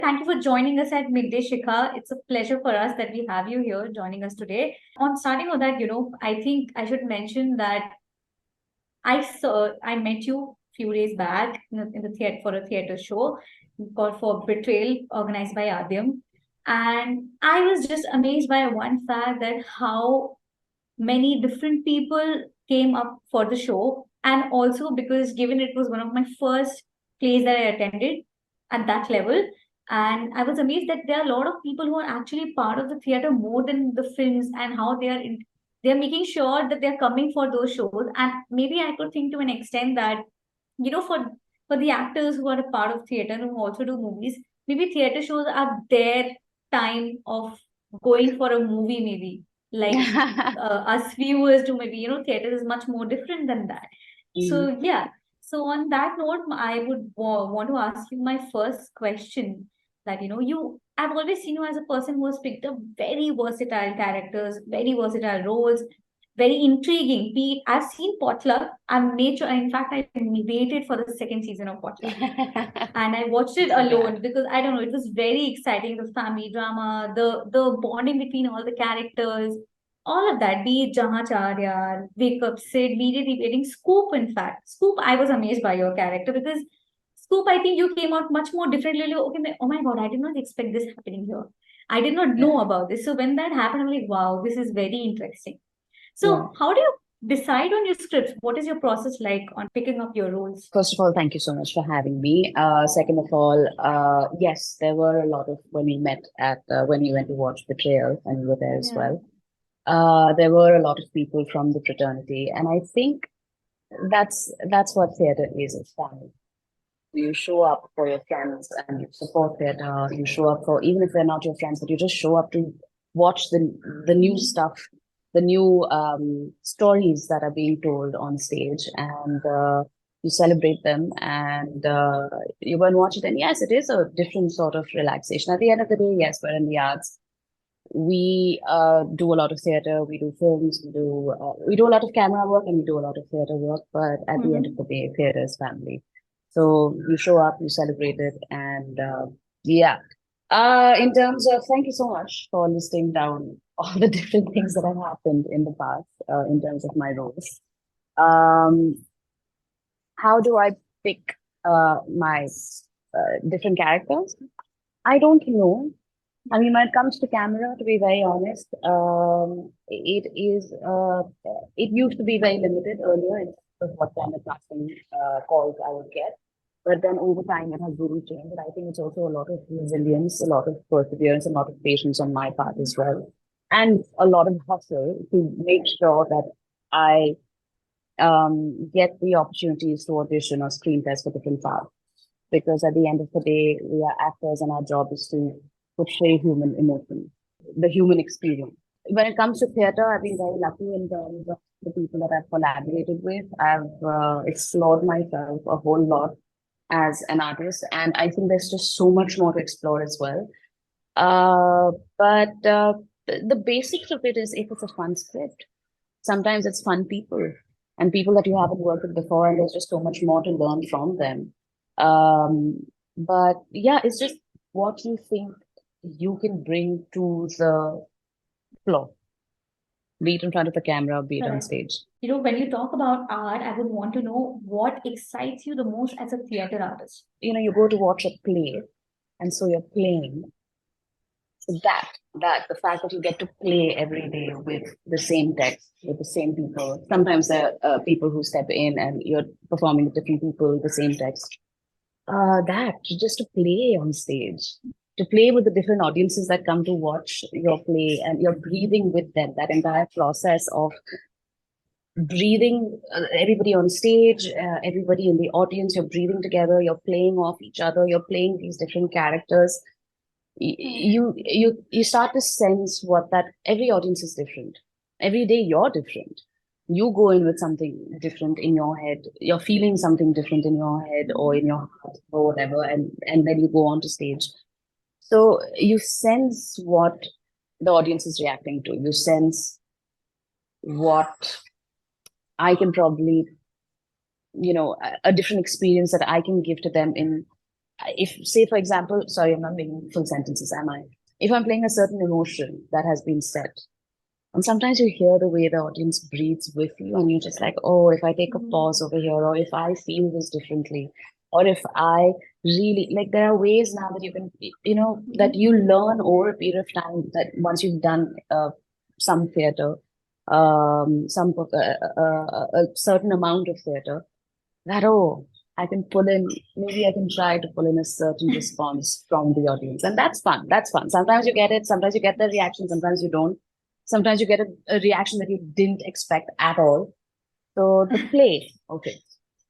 Thank you for joining us at Midday, Shikha. It's a pleasure for us that we have you here joining us today. On starting with that, I think I should mention that I met you few days back in the theater for a theater show called for Betrayal, organized by Adyam. And I was just amazed by one fact that how many different people came up for the show. And also because given it was one of my first plays that I attended at that level. And I was amazed that there are a lot of people who are actually part of the theater more than the films and how they're making sure that they're coming for those shows. And maybe I could think to an extent that, for the actors who are a part of theater and who also do movies, maybe theater shows are their time of going for a movie, maybe like us viewers do. Maybe theater is much more different than that. So yeah, so on that note, I would want to ask you my first question, that I've always seen you as a person who has picked up very versatile characters, very versatile roles, very intriguing. I've seen Potluck. I've made sure, in fact, I waited for the second season of Potluck. And I watched it alone because I don't know, it was very exciting. The family drama, the bonding between all the characters, all of that. Be it Jahan Charya, Wake Up, Sid, immediately waiting. Scoop, in fact, Scoop. I was amazed by your character because Scoop, I think you came out much more differently. Like, okay, oh my god, I did not expect this happening here. I did not know about this. So when that happened, I'm like, wow, this is very interesting. So how do you decide on your scripts? What is your process like on picking up your roles? First of all, thank you so much for having me. Second of all, yes, there were a lot of when we met when we went to watch Betrayal and we were there as Yeah. well. There were a lot of people from the fraternity, and I think that's what theater is. It's family. You show up for your friends and you support theater. You show up for even if they're not your friends, but you just show up to watch the new stuff, the new stories that are being told on stage, and you celebrate them and you go and watch it. And yes, it is a different sort of relaxation. At the end of the day, yes, we're in the arts. We do a lot of theater. We do films. We do a lot of camera work and we do a lot of theater work. But at the end of the day, theater is family. So you show up, you celebrate it, and yeah. In terms of, thank you so much for listing down all the different things that have happened in the past in terms of my roles. Um, how do I pick my different characters? I don't know. I mean, when it comes to camera, to be very honest, it used to be very limited earlier in terms of what kind of casting calls I would get. But then over time, it has really changed. And I think it's also a lot of resilience, a lot of perseverance, a lot of patience on my part as well. And a lot of hustle to make sure that I get the opportunities to audition or screen test for different parts. Because at the end of the day, we are actors and our job is to portray human emotion, the human experience. When it comes to theater, I've been very lucky in terms of the people that I've collaborated with. I've explored myself a whole lot as an artist, and I think there's just so much more to explore as well. But the basics of it is if it's a fun script, sometimes it's fun people and people that you haven't worked with before, and there's just so much more to learn from them. But yeah, it's just what you think you can bring to the floor, be it in front of the camera, be it on Correct. stage. When you talk about art, I would want to know what excites you the most as a theater artist. You go to watch a play, and so you're playing. So that the fact that you get to play every day with the same text, with the same people. Sometimes there are people who step in and you're performing with different people, the same text. That just to play on stage, to play with the different audiences that come to watch your play, and you're breathing with them. That entire process of breathing, everybody on stage, everybody in the audience, you're breathing together, you're playing off each other, you're playing these different characters. You start to sense what that every audience is different. Every day you're different. You go in with something different in your head. You're feeling something different in your head or in your heart or whatever, and then you go on to stage. So you sense what the audience is reacting to. You sense what I can probably, a different experience that I can give to them in if, say, for example, sorry, I'm not making full sentences, am I? If I'm playing a certain emotion that has been set, and sometimes you hear the way the audience breathes with you, and you're just like, oh, if I take a Mhm. pause over here, or if I feel this differently, or if I really like, there are ways now that you can, that Mhm. you learn over a period of time that once you've done some theater, a certain amount of theater, that, oh, I can pull in, maybe I can try to pull in a certain response from the audience. And that's fun. That's fun. Sometimes you get it, sometimes you get the reaction, sometimes you don't. Sometimes you get a reaction that you didn't expect at all. So the play, okay,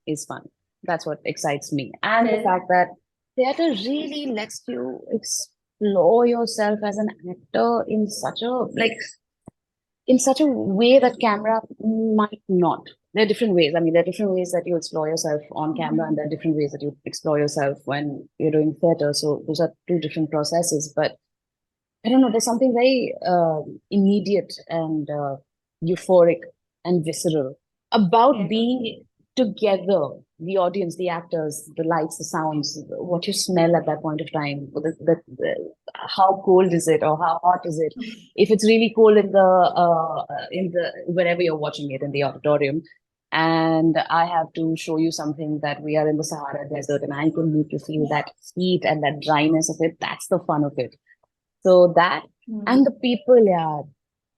is fun. That's what excites me. And the Well, fact that theater really lets you explore yourself as an actor in such a way that camera might not. There are different ways. I mean, there are different ways that you explore yourself on camera, and mhm. there are different ways that you explore yourself when you're doing theater. So those are two different processes. But I don't know, there's something very immediate and euphoric and visceral about Theater. being together, the audience, the actors, the lights, the sounds, what you smell at that point of time, how cold is it or how hot is it? If it's really cold in the wherever you're watching it in the auditorium, and I have to show you something that we are in the Sahara Desert, and I can make you feel that heat and that dryness of it. That's the fun of it. So that and Mm. the people, yeah,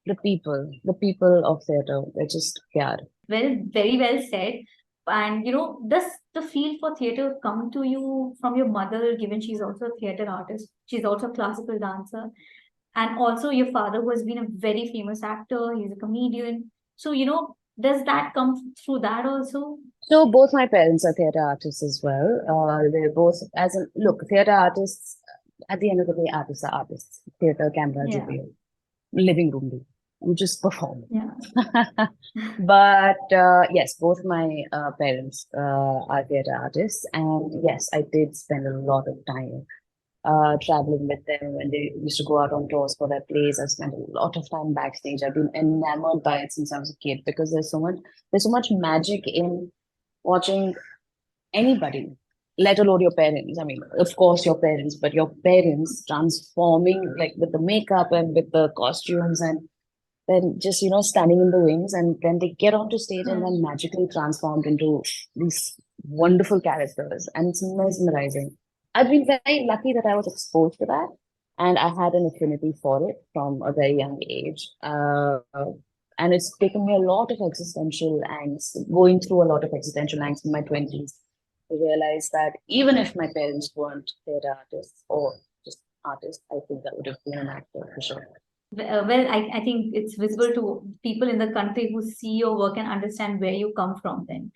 the people of theater, they're just, yeah. Well, very well said. And does the feel for theater come to you from your mother, given she's also a theater artist? She's also a classical dancer. And also your father, who has been a very famous actor, he's a comedian. So, does that come through that also? So both my parents are theater artists as well. They're both, as a look, theater artists. At the end of the day, artists are artists. Theater, camera, Yeah, JPL, living room, bhi. You just perform. yeah. But yes, both my parents are theater artists, and yes, I did spend a lot of time traveling with them when they used to go out on tours for their plays. I spent a lot of time backstage. I've been enamored by it since I was a kid because there's so much magic in watching anybody, let alone your parents. I mean, of course, your parents, but your parents transforming like with the makeup and with the costumes and then just, standing in the wings and then they get onto stage and then Hmm. magically transformed into these wonderful characters. And it's mesmerizing. I've been very lucky that I was exposed to that and I had an affinity for it from a very young age. And it's taken me a lot of existential angst, going through a lot of existential angst in my 20s to realize that even if my parents weren't theater artists or just artists, I think I would have been an actor for sure. Well, I think it's visible to people in the country who see your work and understand where you come from then.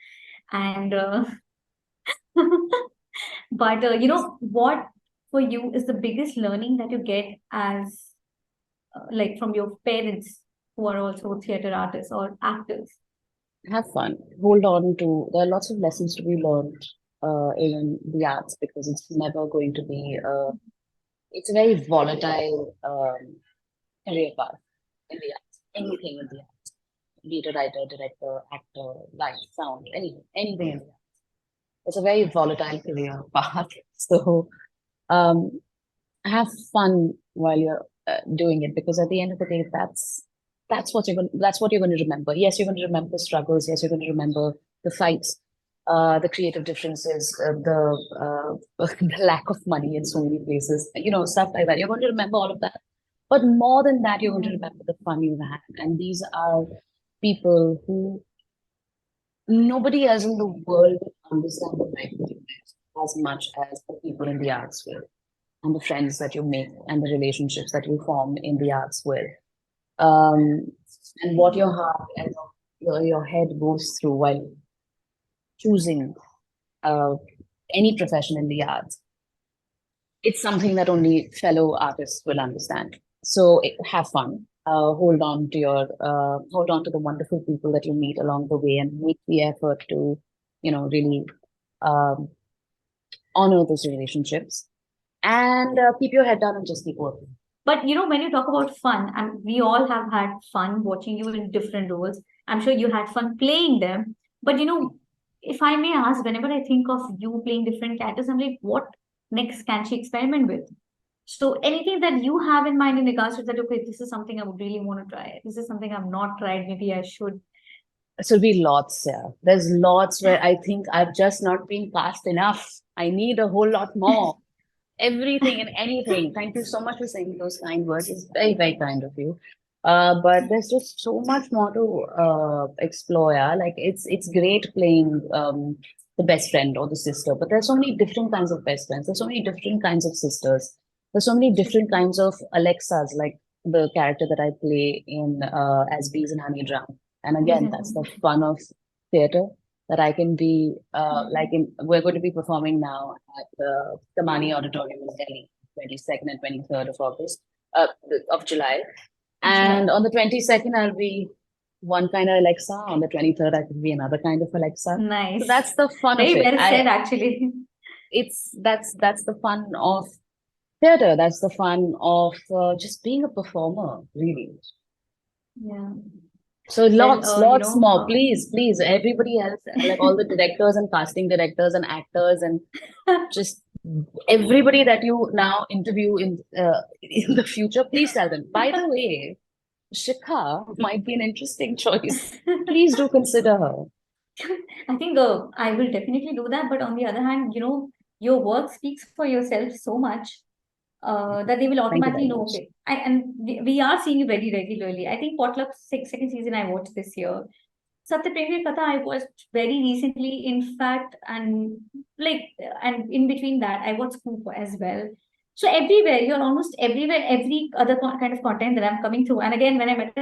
And but what for you is the biggest learning that you get as like from your parents who are also theater artists or actors? Have fun. Hold on to. There are lots of lessons to be learned in the arts because it's never going to be. It's a very volatile career path in the arts. Anything in the arts, be it a writer, director, actor, light, sound, anything in the arts. It's a very volatile career path. So um, have fun while you're doing it because at the end of the day, that's what you're going to remember. Yes, you're going to remember the struggles. Yes, you're going to remember the fights, the creative differences, the lack of money in so many places, stuff like that. You're going to remember all of that. But more than that, you're going to Mhm. remember the fun you had. And these are people who nobody else in the world will understand the life that you live as much as the people in the arts will and the friends that you make and the relationships that you form in the arts with. Um, and what your heart and your head goes through while choosing uh, any profession in the arts. It's something that only fellow artists will understand. So have fun. Hold on to the wonderful people that you meet along the way, and make the effort to, really um, honor those relationships and keep your head down and just keep working. But when you talk about fun, and we all have had fun watching you in different roles. I'm sure you had fun playing them. But if I may ask, whenever I think of you playing different characters, I'm like, what next can she experiment with? So anything that you have in mind in regards to that, okay, this is something I would really want to try. This is something I've not tried. Maybe I should. So there'll be lots, yeah. There's lots where I think I've just not been cast enough. I need a whole lot more. Everything and anything. Thank you so much for saying those kind words. It's very, very kind of you. But there's just so much more to explore. Yeah? Like it's great playing the best friend or the sister, but there's so many different kinds of best friends. There's so many different kinds of sisters. There's so many different kinds of Alexas, like the character that I play in as Bees and Honey Drum. And again, that's the fun of theater that I can be we're going to be performing now at the Kamani Auditorium in Delhi, 22nd and 23rd of August, of July. And on the 22nd, I'll be one kind of Alexa. On the 23rd, I could be another kind of Alexa. Nice. So that's the fun Very of it. well said, actually. That's the fun of theater. That's the fun of just being a performer, really. Yeah. So lots more. Please, everybody else, like all the directors and casting directors and actors and just everybody that you now interview in the future, please tell them. By the way, Shikha might be an interesting choice. Please do consider her. I think I will definitely do that. But on the other hand, your work speaks for yourself so much that they will automatically know. Okay, and we are seeing you very regularly. I think Potluck second season I watched this year. Satyapremi Katha I watched very recently, in fact, and in between that I watched Scoop as well. So everywhere, you're almost everywhere, every other kind of content that I'm coming through. And again, when I met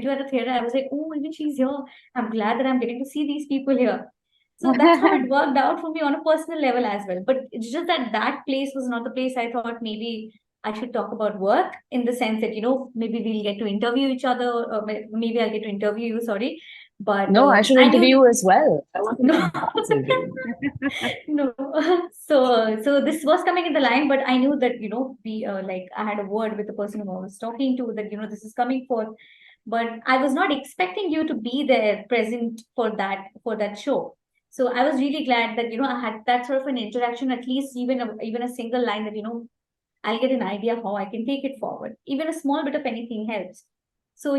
you at the theater, I was like, oh, even she's here. I'm glad that I'm getting to see these people here. So that's how it worked out for me on a personal level as well. But it's just that place was not the place I thought maybe I should talk about work, in the sense that, maybe we'll get to interview each other, or maybe I'll get to interview you, sorry. But no, I should interview you as well. I want to know. No. So this was coming in the line, but I knew that, we I had a word with the person who I was talking to, that, this is coming forth. But I was not expecting you to be there present for that show. So I was really glad that, I had that sort of an interaction, at least even a single line that, I'll get an idea how I can take it forward. Even a small bit of anything helps. So,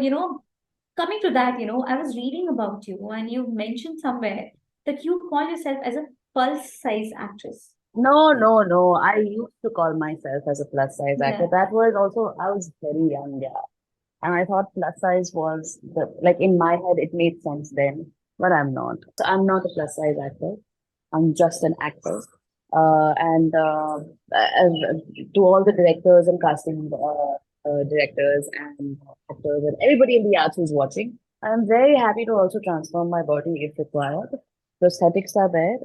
coming to that, I was reading about you, and you mentioned somewhere that you call yourself as a pulse size actress. No. I used to call myself as a plus size actor. That was also, I was very young, yeah. And I thought plus size was in my head, it made sense then, but I'm not. So I'm not a plus size actor. I'm just an actor. And to all the directors and casting directors and actors and everybody in the arts who's watching, I'm very happy to also transform my body if required. Prosthetics are there,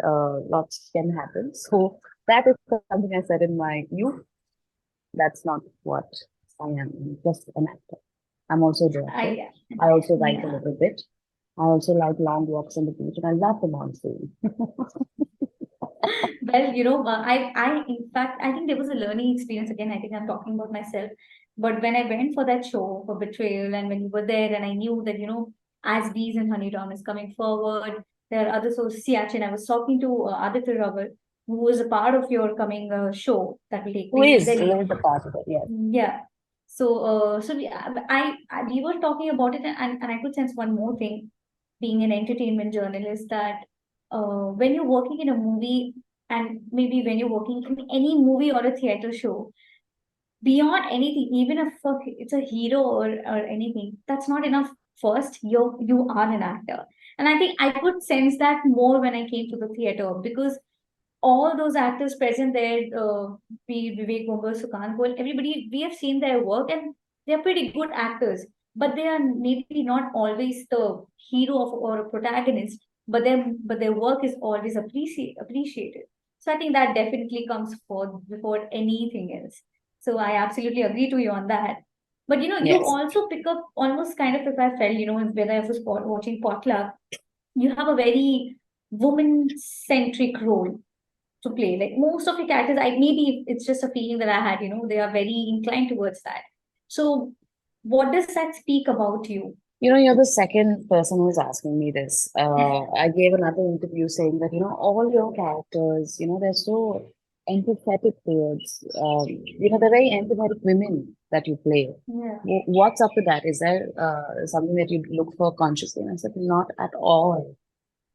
lots can happen. So that is something I said in my youth. That's not what I am. I'm just an actor. I'm also a director. I also write a little bit. I also like long walks on the beach, and I love the monsoon. Well, in fact, I think there was a learning experience. Again, I think I'm talking about myself. But when I went for that show for Betrayal, and when you were there, and I knew that, as Bees and Honeycomb is coming forward, there are other shows. Siachin, I was talking to Aditya Raval, who was a part of your coming show that will take place in Delhi. Who is a part of it, yes. Yeah. So we were talking about it, and I could sense one more thing, being an entertainment journalist, that when you're working in a movie, and maybe when you're working in any movie or a theater show, beyond anything, even if it's a hero or anything, that's not enough. First, you are an actor, and I think I could sense that more when I came to the theater, because all those actors present there, be Vivek Mumbai, Sukant Goel, everybody, we have seen their work, and they're pretty good actors, but they are maybe not always the hero or a protagonist, but their work is always appreciated. So I think that definitely comes forth before anything else. So I absolutely agree to you on that. But you also pick up almost kind of, if I felt, whether I was watching Potluck, you have a very woman-centric role to play. Like most of the characters, maybe it's just a feeling that I had, they are very inclined towards that. So what does that speak about you? You're the second person who's asking me this. I gave another interview saying that, all your characters, they're so empathetic towards, the very empathetic women that you play. Yeah. What's up with that? Is there something that you look for consciously? And I said, not at all.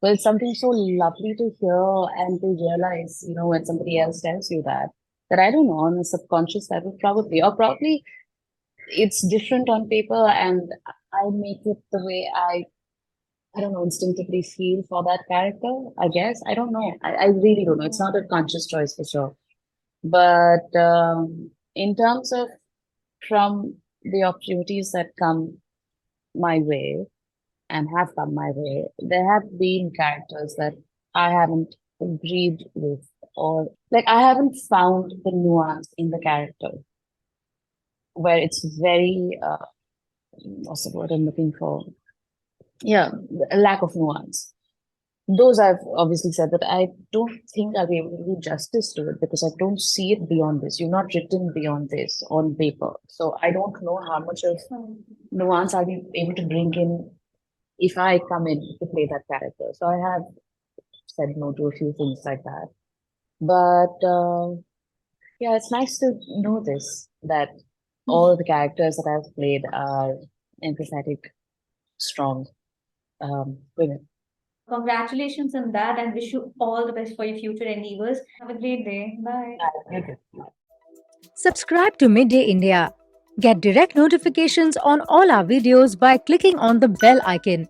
But it's something so lovely to hear and to realize, when somebody else tells you that I don't know, on a subconscious level, probably it's different on paper, and I make it the way I don't know, instinctively feel for that character, I guess. I don't know. I really don't know. It's not a conscious choice for sure. But in terms of from the opportunities that come my way and have come my way, there have been characters that I haven't agreed with, or like I haven't found the nuance in the character where it's very, what's the word I'm looking for? Yeah, a lack of nuance. Those I've obviously said that I don't think I'll be able to do justice to it because I don't see it beyond this. You've not written beyond this on paper. So I don't know how much of nuance I'll be able to bring in if I come in to play that character. So I have said no to a few things like that. But yeah, it's nice to know this, that all the characters that I've played are empathetic, strong women. Congratulations on that and wish you all the best for your future endeavors. Have a great day. Bye. Subscribe to Midday India. Get direct notifications on all our videos by clicking on the bell icon.